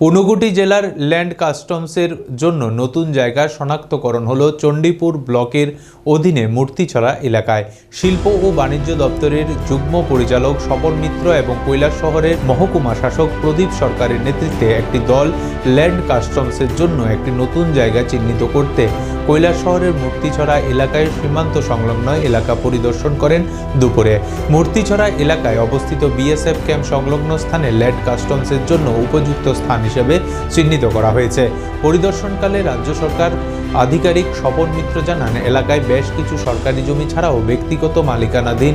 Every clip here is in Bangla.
ঊনকোটি জেলার ল্যান্ড কাস্টমসের জন্য নতুন জায়গা শনাক্তকরণ হলো চণ্ডীপুর ব্লকের অধীনে মূর্তিছড়া এলাকায়। শিল্প ও বাণিজ্য দপ্তরের যুগ্ম পরিচালক স্বপন মিত্র এবং কৈলাসহরের মহকুমা শাসক প্রদীপ সরকারের নেতৃত্বে একটি দল ল্যান্ড কাস্টমসের জন্য একটি নতুন জায়গা চিহ্নিত করতে কৈলাসহরের মূর্তিছড়া এলাকায় সীমান্ত সংলগ্ন এলাকা পরিদর্শন করেন দুপুরে। মূর্তিছড়া এলাকায় অবস্থিত বিএসএফ ক্যাম্প সংলগ্ন স্থানে ল্যান্ড কাস্টমসের জন্য উপযুক্ত স্থান হিসেবে চিহ্নিত করা হয়েছে। পরিদর্শনকালে রাজ্য সরকার আধিকারিক স্বপন মিত্র জানান, এলাকায় বেশ কিছু সরকারি জমি ছাড়াও ব্যক্তিগত মালিকানাধীন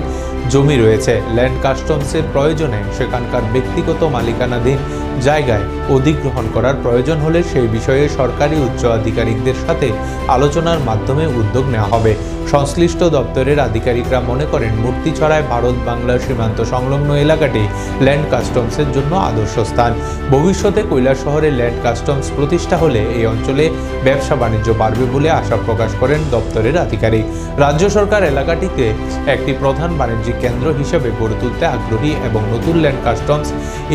জমি রয়েছে। ল্যান্ড কাস্টমসের প্রয়োজনে সেখানকার ব্যক্তিগত মালিকানাধীন জায়গায় অধিগ্রহণ করার প্রয়োজন হলে সেই বিষয়ে সরকারি উচ্চ আধিকারিকদের সাথে আলোচনার মাধ্যমে উদ্যোগ নেওয়া হবে। সংশ্লিষ্ট দপ্তরের আধিকারিকরা মনে করেন, মূর্তিছড়ায় ভারত বাংলা সীমান্ত সংলগ্ন এলাকাটি ল্যান্ড কাস্টমসের জন্য আদর্শ স্থান। ভবিষ্যতে কৈলাসহরে ল্যান্ড কাস্টমস প্রতিষ্ঠা হলে এই অঞ্চলে ব্যবসা বাণিজ্য বাড়বে বলে আশা প্রকাশ করেন দপ্তরের আধিকারিক। রাজ্য সরকার এলাকাটিতে একটি প্রধান বাণিজ্যিক কেন্দ্র হিসেবে গড়ে তুলতে আগ্রহী এবং নতুন ল্যান্ড কাস্টমস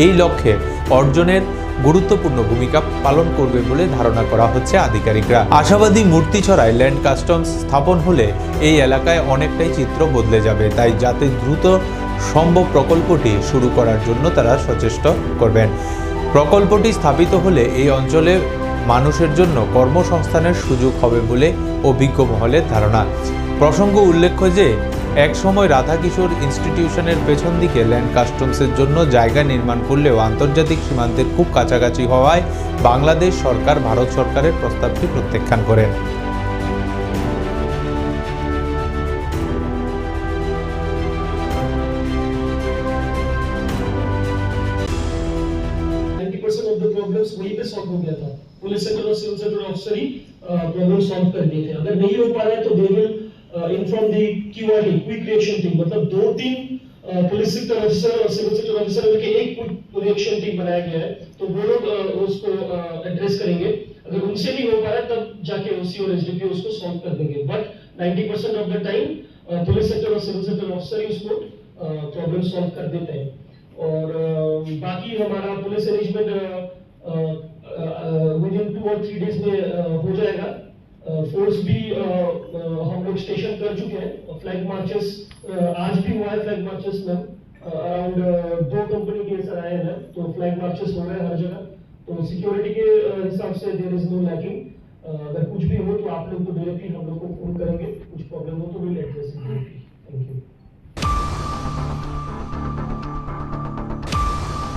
এই লক্ষ্যে অর্জনের গুরুত্বপূর্ণ ভূমিকা পালন করবে বলে ধারণা করা হচ্ছে আধিকারিকরা। আশাবাদী মূর্তিছড়ায় ল্যান্ড কাস্টমস স্থাপন হলে এই এলাকায় অনেকটাই চিত্র বদলে যাবে, তাই যাতে দ্রুত সম্ভব প্রকল্পটি শুরু করার জন্য তারা সচেষ্ট করবেন। প্রকল্পটি স্থাপিত হলে এই অঞ্চলে মানুষের জন্য কর্মসংস্থানের সুযোগ হবে বলে অভিজ্ঞ মহলের ধারণা। প্রসঙ্গ উল্লেখ্য যে এক সময় রাধাকিশোর ইনস্টিটিউশনের পেছন দিকে ল্যান্ড কাস্টমসের জন্য জায়গা নির্মাণ করলেও আন্তর্জাতিক সীমান্তের খুব কাছাকাছি হওয়ায় বাংলাদেশ সরকার ভারত সরকারের প্রস্তাবটি প্রত্যাখ্যান করেন। वहीं पे सॉल्व हो गया था। पुलिस सेक्टर और सिविल सेक्टर ऑफिसर ही प्रॉब्लम सॉल्व कर दिए थे। अगर नहीं हो पा रहा है तो they will inform the QRT quick reaction team, मतलब 2-3 पुलिस सेक्टर ऑफिसर और सिविल सेक्टर ऑफिसर मिलकर एक क्विक रिएक्शन टीम बनाया गया है, तो वो लोग उसको एड्रेस करेंगे। अगर उनसे नहीं हो पा रहा है तब जाके ओसी और एसडीपीओ उसको सॉल्व कर देंगे। But 90% of the time police sector और सिविल सेक्टर ऑफिसर ही उसको प्रॉब्लम सॉल्व कर देते हैं। और बाकी हमारा पुलिस अरेंजमेंट विदिन 2 और 3 डेज में हो जाएगा। फोर्स भी हम लोग स्टेशन कर चुके हैं। फ्लैग मार्चेस आज भी हुआ है। फ्लैग मार्चेस में अराउंड 2 कंपनी के सर आए हैं, तो फ्लैग मार्चेस हो रहे हैं हर जगह। तो सिक्योरिटी के हिसाब से देयर इज नो लैकिंग। अगर कुछ भी हो तो आप लोग को डायरेक्टली हम लोग को फोन करेंगे। कुछ प्रॉब्लम हो तो will address it. Thank you.